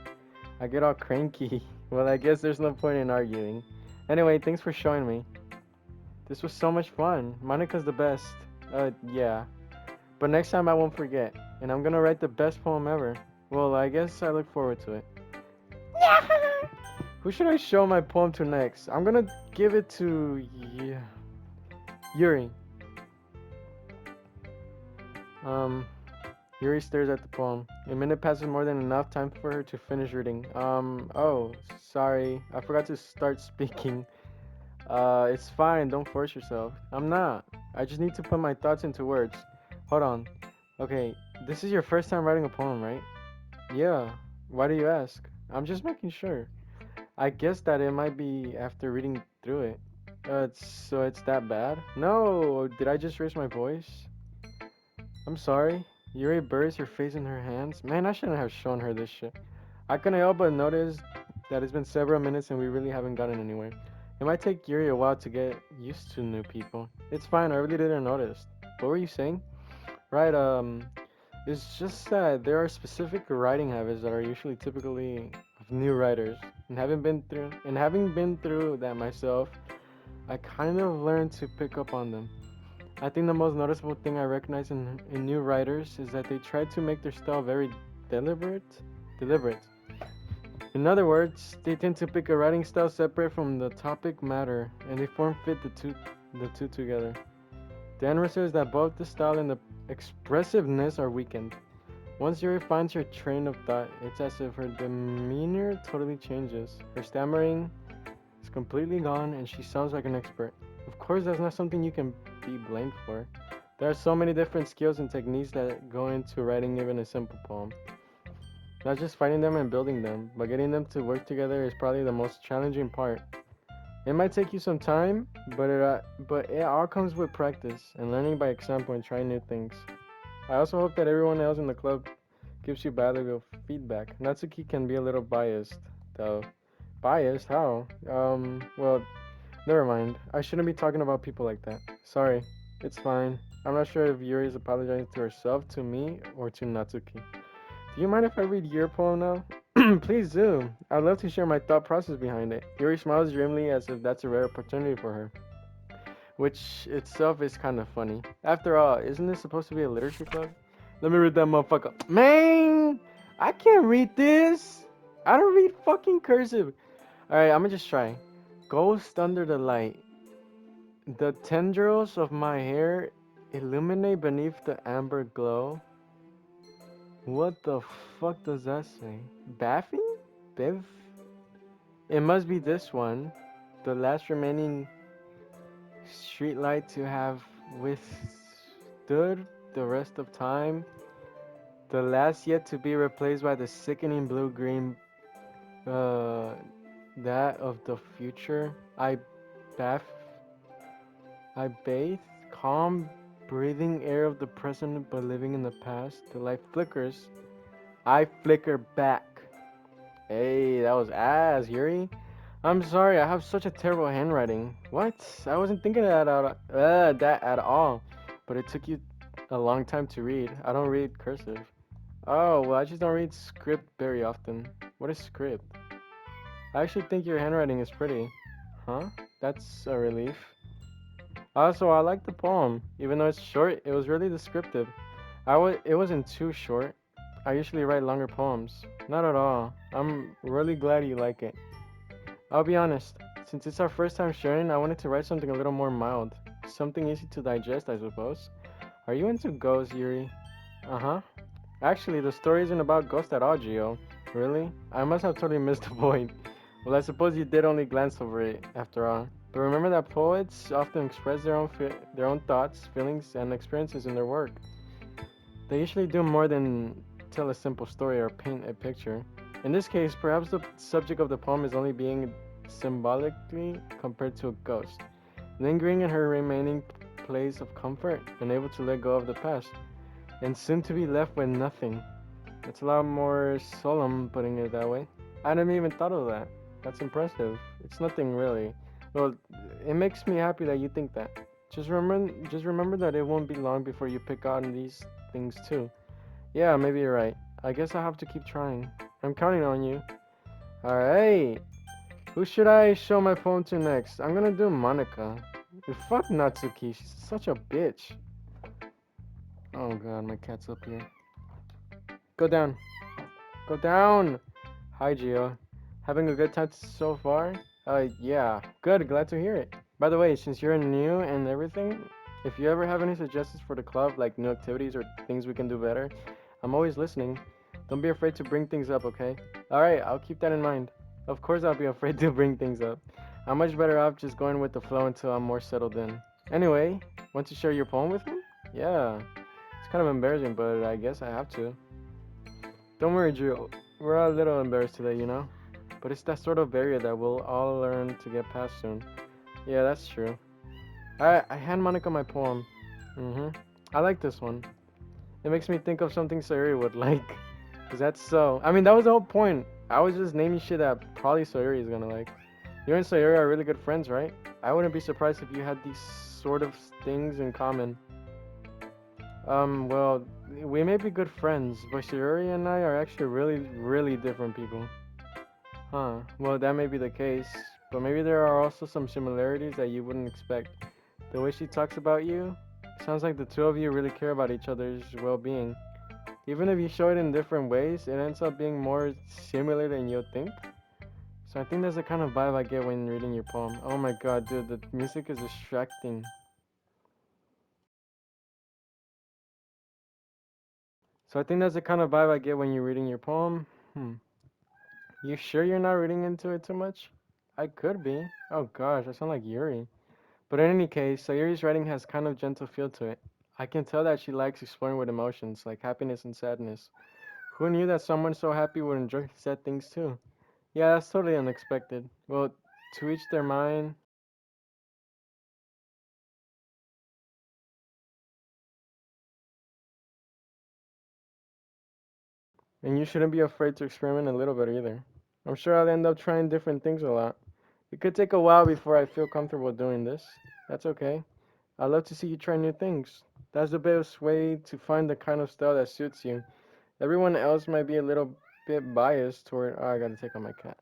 I get all cranky. Well, I guess there's no point in arguing. Anyway, thanks for showing me. This was so much fun. Monica's the best. Yeah. But next time I won't forget. And I'm gonna write the best poem ever. Well, I guess I look forward to it. Who should I show my poem to next? I'm gonna give it to Yuri. Um, Yuri stares at the poem. A minute passes more than enough time for her to finish reading. Oh, sorry. I forgot to start speaking. It's fine. Don't force yourself. I'm not. I just need to put my thoughts into words. Hold on. Okay, this is your first time writing a poem, right? Yeah. Why do you ask? I'm just making sure. I guess that it might be after reading through it. So it's that bad? No, did I just raise my voice? I'm sorry. Yuri buries her face in her hands. Man, I shouldn't have shown her this shit. I couldn't help but notice that it's been several minutes and we really haven't gotten anywhere. It might take Yuri a while to get used to new people. It's fine, I really didn't notice. What were you saying? Right, it's just that there are specific writing habits that are usually typically of new writers. And having been through that myself, I kind of learned to pick up on them. I think the most noticeable thing I recognize in new writers is that they try to make their style very deliberate. Deliberate. In other words, they tend to pick a writing style separate from the topic matter, and they form fit the two together. The end result is that both the style and the expressiveness are weakened. Once Yuri finds her train of thought, it's as if her demeanor totally changes. Her stammering is completely gone, and she sounds like an expert. Of course, that's not something you can be blamed for. There are so many different skills and techniques that go into writing even a simple poem. Not just finding them and building them, but getting them to work together is probably the most challenging part. It might take you some time, but it all comes with practice and learning by example and trying new things. I also hope that everyone else in the club gives you valuable feedback. Natsuki can be a little biased, though. Biased? How? Well, never mind. I shouldn't be talking about people like that. Sorry. It's fine. I'm not sure if Yuri is apologizing to herself, to me, or to Natsuki. Do you mind if I read your poem now? Please do. I'd love to share my thought process behind it. Yuri smiles grimly as if that's a rare opportunity for her, which itself is kind of funny. After all, isn't this supposed to be a literature club? Let me read that motherfucker. Man, I can't read this. I don't read fucking cursive. Alright, I'm gonna just try. Ghost under the light. The tendrils of my hair illuminate beneath the amber glow. What the fuck does that say? Baffy? Bev? It must be this one. The last remaining streetlight to have withstood the rest of time. The last yet to be replaced by the sickening blue-green, uh, that of the future. Bath, I bathe, calm, breathing air of the present but living in the past. The light flickers. I flicker back. Hey, that was ass, Yuri. I'm sorry, I have such a terrible handwriting. What? I wasn't thinking that at all. But it took you a long time to read. I don't read cursive. Oh, well, I just don't read script very often. What is script? I actually think your handwriting is pretty. Huh? That's a relief. Also, I like the poem. Even though it's short, it was really descriptive. It wasn't too short. I usually write longer poems. Not at all. I'm really glad you like it. I'll be honest, since it's our first time sharing, I wanted to write something a little more mild. Something easy to digest, I suppose. Are you into ghosts, Yuri? Uh huh. Actually, the story isn't about ghosts at all, Gio. Really? I must have totally missed the point. Well, I suppose you did only glance over it, after all. But remember that poets often express their own thoughts, feelings, and experiences in their work. They usually do more than tell a simple story or paint a picture. In this case, perhaps the subject of the poem is only being symbolically compared to a ghost, lingering in her remaining place of comfort, unable to let go of the past, and soon to be left with nothing. That's a lot more solemn putting it that way. I never even thought of that. That's impressive. It's nothing really. Well, it makes me happy that you think that. Just remember that it won't be long before you pick on these things too. Yeah, maybe you're right. I guess I have to keep trying. I'm counting on you. Alright. Who should I show my poem to next? I'm gonna do Monica. Fuck Natsuki. She's such a bitch. Oh god, my cat's up here. Go down. Go down. Hi, Gio. Having a good time so far? Yeah. Good. Glad to hear it. By the way, since you're new and everything, if you ever have any suggestions for the club, like new activities or things we can do better, I'm always listening. Don't be afraid to bring things up, okay? Alright, I'll keep that in mind. Of course, I'll be afraid to bring things up. I'm much better off just going with the flow until I'm more settled in. Anyway, want to share your poem with me? Yeah. It's kind of embarrassing, but I guess I have to. Don't worry, Drew. We're all a little embarrassed today, you know? But it's that sort of barrier that we'll all learn to get past soon. Yeah, that's true. I hand Monica my poem. Mm-hmm. I like this one. It makes me think of something Sayuri would like. Cause that's so. I mean, that was the whole point. I was just naming shit that probably Sayuri is gonna like. You and Sayuri are really good friends, right? I wouldn't be surprised if you had these sort of things in common. Well, we may be good friends, but Sayuri and I are actually really, really different people. Huh. Well, that may be the case, but maybe there are also some similarities that you wouldn't expect. The way she talks about you, sounds like the two of you really care about each other's well-being. Even if you show it in different ways, it ends up being more similar than you'll think. So I think that's the kind of vibe I get when reading your poem. Oh my god, dude, the music is distracting. So I think that's the kind of vibe I get when you're reading your poem. Hmm. You sure you're not reading into it too much? I could be. Oh gosh, I sound like Yuri. But in any case, Sayuri's writing has kind of gentle feel to it. I can tell that she likes exploring with emotions, like happiness and sadness. Who knew that someone so happy would enjoy sad things too? Yeah, that's totally unexpected. Well, to each their mind, and you shouldn't be afraid to experiment a little bit either. I'm sure I'll end up trying different things a lot. It could take a while before I feel comfortable doing this. That's okay. I love to see you try new things. That's the best way to find the kind of style that suits you. Everyone else might be a little bit biased toward. Oh, I gotta take out my cat.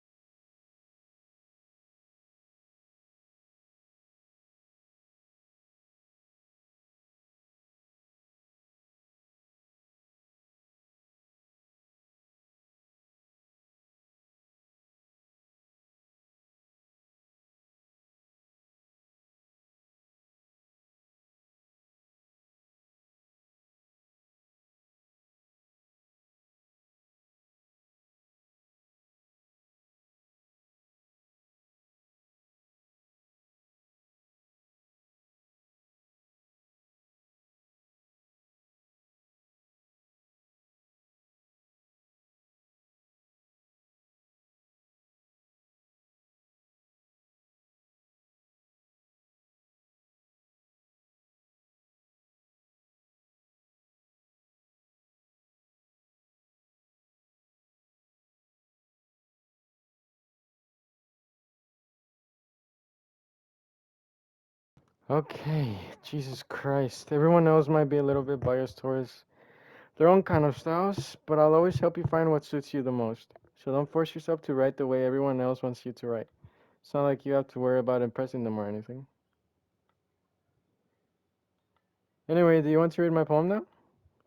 Okay, Jesus Christ. Everyone else might be a little bit biased towards their own kind of styles, but I'll always help you find what suits you the most. So don't force yourself to write the way everyone else wants you to write. It's not like you have to worry about impressing them or anything. Anyway, do you want to read my poem now?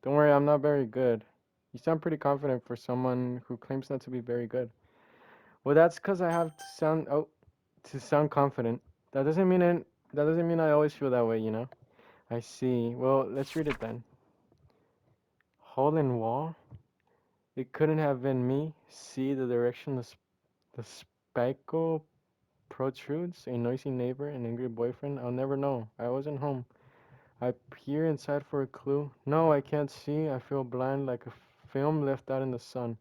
Don't worry, I'm not very good. You sound pretty confident for someone who claims not to be very good. Well, that's because I have to sound confident. That doesn't mean it, that doesn't mean I always feel that way, you know. I see. Well, let's read it then. Hole in wall. It couldn't have been me. See the direction the spikel protrudes. A noisy neighbor, an angry boyfriend. I'll never know. I wasn't home. I peer inside for a clue. No, I can't see. I feel blind like a film left out in the sun.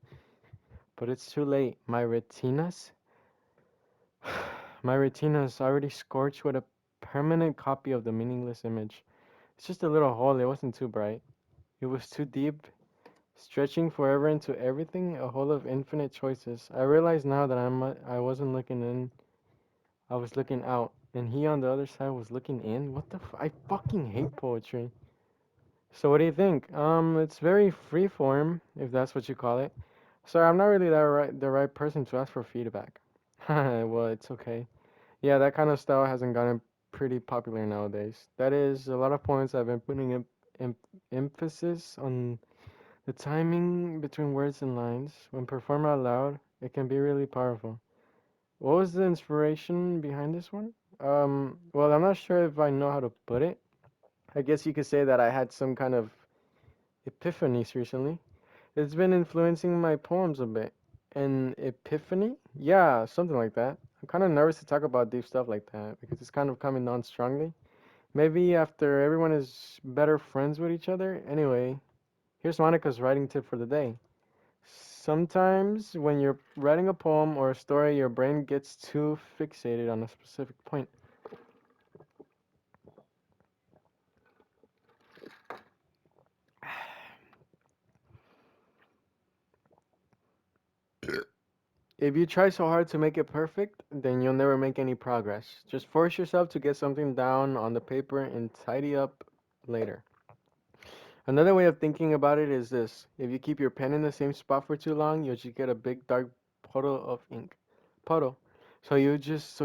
But it's too late. My retina's already scorched with a permanent copy of the meaningless image. It's just a little hole. It wasn't too bright. It was too deep, stretching forever into everything, a hole of infinite choices. I realize now that I wasn't looking in, I was looking out, and he on the other side was looking in. What the I fucking hate poetry. So what do you think? It's very freeform, if that's what you call it. Sorry, I'm not really the right person to ask for feedback. Well, it's okay. Yeah, that kind of style hasn't gotten pretty popular nowadays. That is, a lot of points I've been putting em emphasis on the timing between words and lines. When performed out loud, it can be really powerful. What was the inspiration behind this one? Well, I'm not sure if I know how to put it. I guess you could say that I had some kind of epiphanies recently. It's been influencing my poems a bit. An epiphany? Yeah, something like that. I'm kind of nervous to talk about deep stuff like that because it's kind of coming on strongly. Maybe after everyone is better friends with each other. Anyway, here's Monica's writing tip for the day. Sometimes when you're writing a poem or a story, your brain gets too fixated on a specific point. If you try so hard to make it perfect, then you'll never make any progress. Just force yourself to get something down on the paper and tidy up later. Another way of thinking about it is this. If you keep your pen in the same spot for too long, you'll just get a big dark puddle of ink. Puddle. So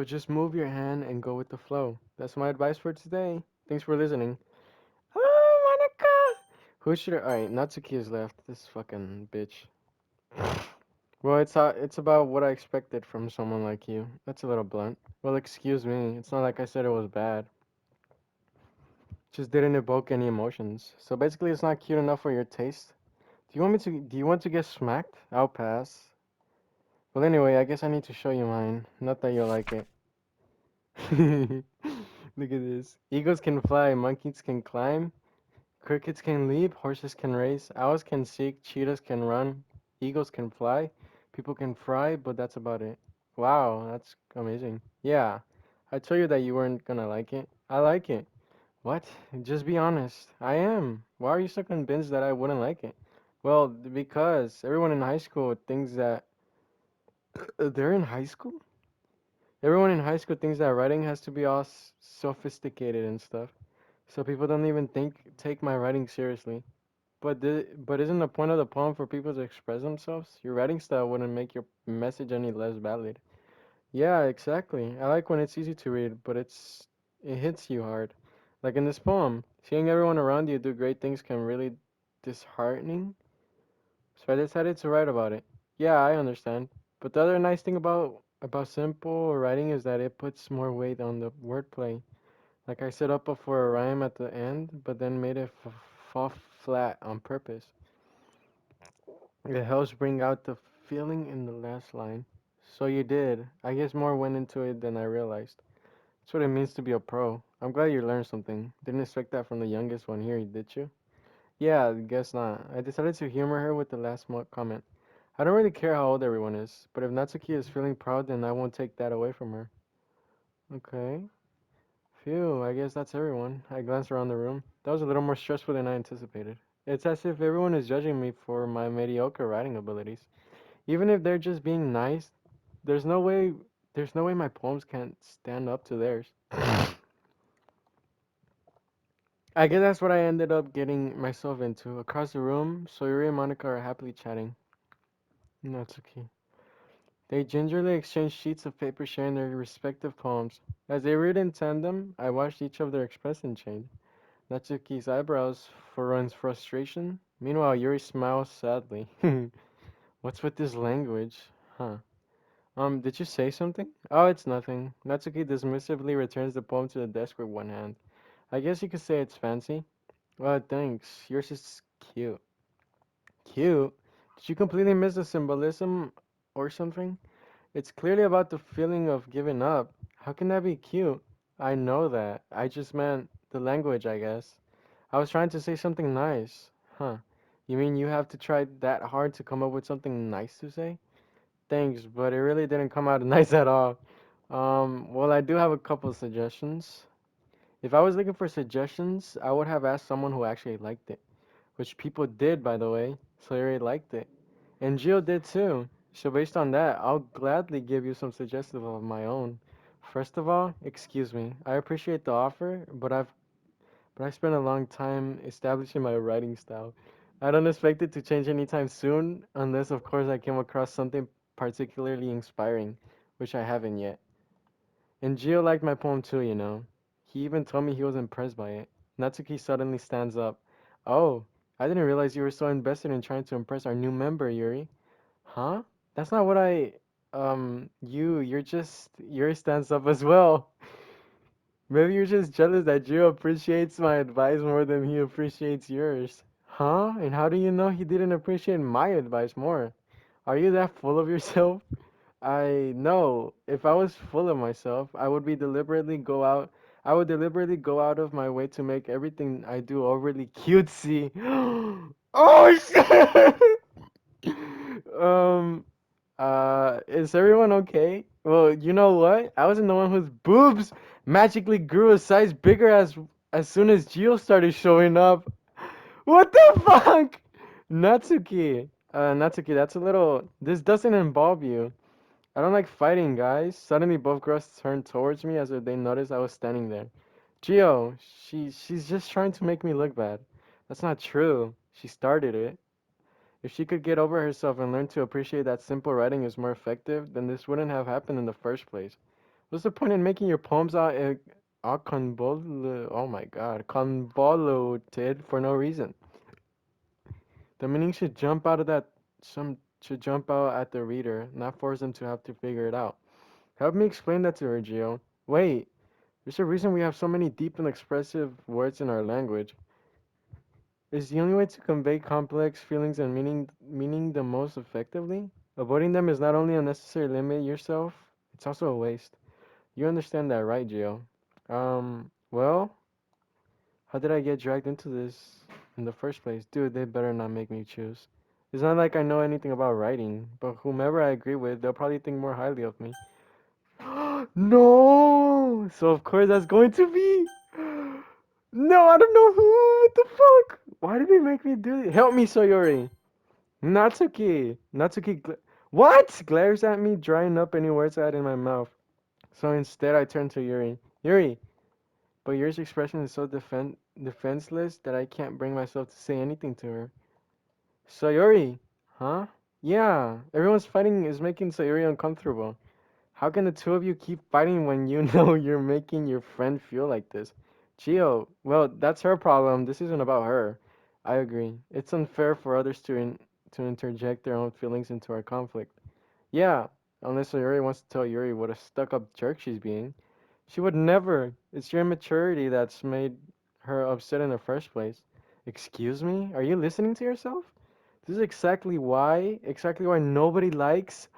just move your hand and go with the flow. That's my advice for today. Thanks for listening. Oh, Monica! Who should I? Alright, Natsuki is left. This fucking bitch. Well, it's about what I expected from someone like you. That's a little blunt. Well, excuse me. It's not like I said it was bad. Just didn't evoke any emotions. So basically, it's not cute enough for your taste. Do you want to get smacked? I'll pass. Well, anyway, I guess I need to show you mine. Not that you'll like it. Look at this. Eagles can fly, monkeys can climb, crickets can leap, horses can race, owls can seek, cheetahs can run. Eagles can fly, people can fry, but that's about it. Wow, that's amazing. Yeah, I told you that you weren't gonna like it. I like it. What? Just be honest. I am. Why are you so convinced that I wouldn't like it? Well, because everyone in high school thinks that they're in high school. Everyone in high school thinks that writing has to be all sophisticated and stuff. So people don't even take my writing seriously. But isn't the point of the poem for people to express themselves? Your writing style wouldn't make your message any less valid. Yeah, exactly. I like when it's easy to read, but it hits you hard. Like in this poem, seeing everyone around you do great things can really disheartening. So I decided to write about it. Yeah, I understand. But the other nice thing about simple writing is that it puts more weight on the wordplay. Like I set up for a rhyme at the end, but then made it fall flat on purpose. It helps bring out the feeling in the last line. So you did. I guess more went into it than I realized. That's what it means to be a pro. I'm glad you learned something. Didn't expect that from the youngest one here, did you? Yeah, guess not. I decided to humor her with the last comment. I don't really care how old everyone is, but if Natsuki is feeling proud, then I won't take that away from her. Okay. Phew, I guess that's everyone. I glanced around the room. That was a little more stressful than I anticipated. It's as if everyone is judging me for my mediocre writing abilities. Even if they're just being nice, there's no way there's no way my poems can't stand up to theirs. I guess that's what I ended up getting myself into. Across the room, Sawyer and Monica are happily chatting. Natsuki. They gingerly exchange sheets of paper sharing their respective poems. As they read in tandem, I watched each of their expressions change. Natsuki's eyebrows furrows frustration. Meanwhile, Yuri smiles sadly. What's with this language? Huh. Did you say something? Oh, it's nothing. Natsuki dismissively returns the poem to the desk with one hand. I guess you could say it's fancy. Well, thanks. Yours is cute. Cute? Did you completely miss the symbolism or something? It's clearly about the feeling of giving up. How can that be cute? I know that. I just meant the language, I guess. I was trying to say something nice. Huh. You mean you have to try that hard to come up with something nice to say? Thanks, but it really didn't come out nice at all. Well, I do have a couple of suggestions. If I was looking for suggestions, I would have asked someone who actually liked it, which people did, by the way. So they already liked it. And Gio did too. So based on that, I'll gladly give you some suggestions of my own. First of all, excuse me. I appreciate the offer, but I spent a long time establishing my writing style. I don't expect it to change anytime soon, unless of course I came across something particularly inspiring, which I haven't yet. And Gio liked my poem too, you know. He even told me he was impressed by it. Natsuki suddenly stands up. Oh, I didn't realize you were so invested in trying to impress our new member, Yuri. Huh? That's not what Yuri stands up as well. Maybe you're just jealous that Gio appreciates my advice more than he appreciates yours. Huh? And how do you know he didn't appreciate my advice more? Are you that full of yourself? I know. If I was full of myself, I would deliberately go out of my way to make everything I do overly cutesy. Oh shit! um, is everyone okay? Well, you know what? I wasn't the one whose boobs magically grew a size bigger as soon as Gio started showing up. What the fuck? Natsuki, that's a little. This doesn't involve you. I don't like fighting, guys. Suddenly, both girls turned towards me as if they noticed I was standing there. Gio, she's just trying to make me look bad. That's not true. She started it. If she could get over herself and learn to appreciate that simple writing is more effective, then this wouldn't have happened in the first place. What's the point in making your poems all oh my god, convoluted for no reason? The meaning should jump out at the reader, not force them to have to figure it out. Help me explain that to her, Gio. Wait, there's a reason we have so many deep and expressive words in our language. Is the only way to convey complex feelings and meaning the most effectively? Avoiding them is not only unnecessary limit yourself, it's also a waste. You understand that, right, Gio? Well, how did I get dragged into this in the first place? Dude, they better not make me choose. It's not like I know anything about writing, but whomever I agree with, they'll probably think more highly of me. No! So of course that's going to be. No, I don't know who. What the fuck? Why did they make me do this? Help me, Soyori. Natsuki. What? Glares at me, drying up any words I had in my mouth. So instead, I turn to Yuri. Yuri, but Yuri's expression is so defenseless that I can't bring myself to say anything to her. Sayori, huh? Yeah, everyone's fighting is making Sayori uncomfortable. How can the two of you keep fighting when you know you're making your friend feel like this? Chio, well, that's her problem. This isn't about her. I agree. It's unfair for others to interject their own feelings into our conflict. Yeah, unless Sayori wants to tell Yuri what a stuck-up jerk she's being. She would never. It's your immaturity that's made her upset in the first place. Excuse me? Are you listening to yourself? This is exactly why nobody likes.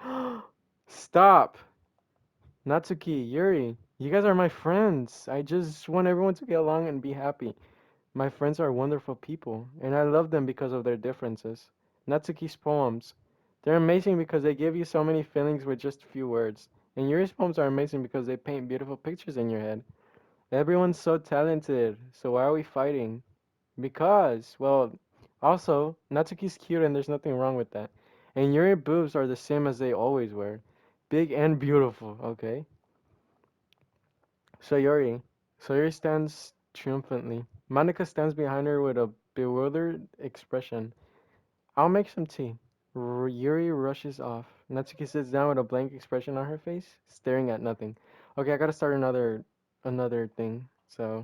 Stop. Natsuki, Yuri, you guys are my friends. I just want everyone to get along and be happy. My friends are wonderful people, and I love them because of their differences. Natsuki's poems. They're amazing because they give you so many feelings with just a few words. And Yuri's poems are amazing because they paint beautiful pictures in your head. Everyone's so talented, so why are we fighting? Because, well, also, Natsuki's cute and there's nothing wrong with that. And Yuri boobs are the same as they always were. Big and beautiful, okay? Sayori. Sayori stands triumphantly. Monica stands behind her with a bewildered expression. I'll make some tea. Yuri rushes off. Natsuki sits down with a blank expression on her face, staring at nothing. Okay, I gotta start another thing. So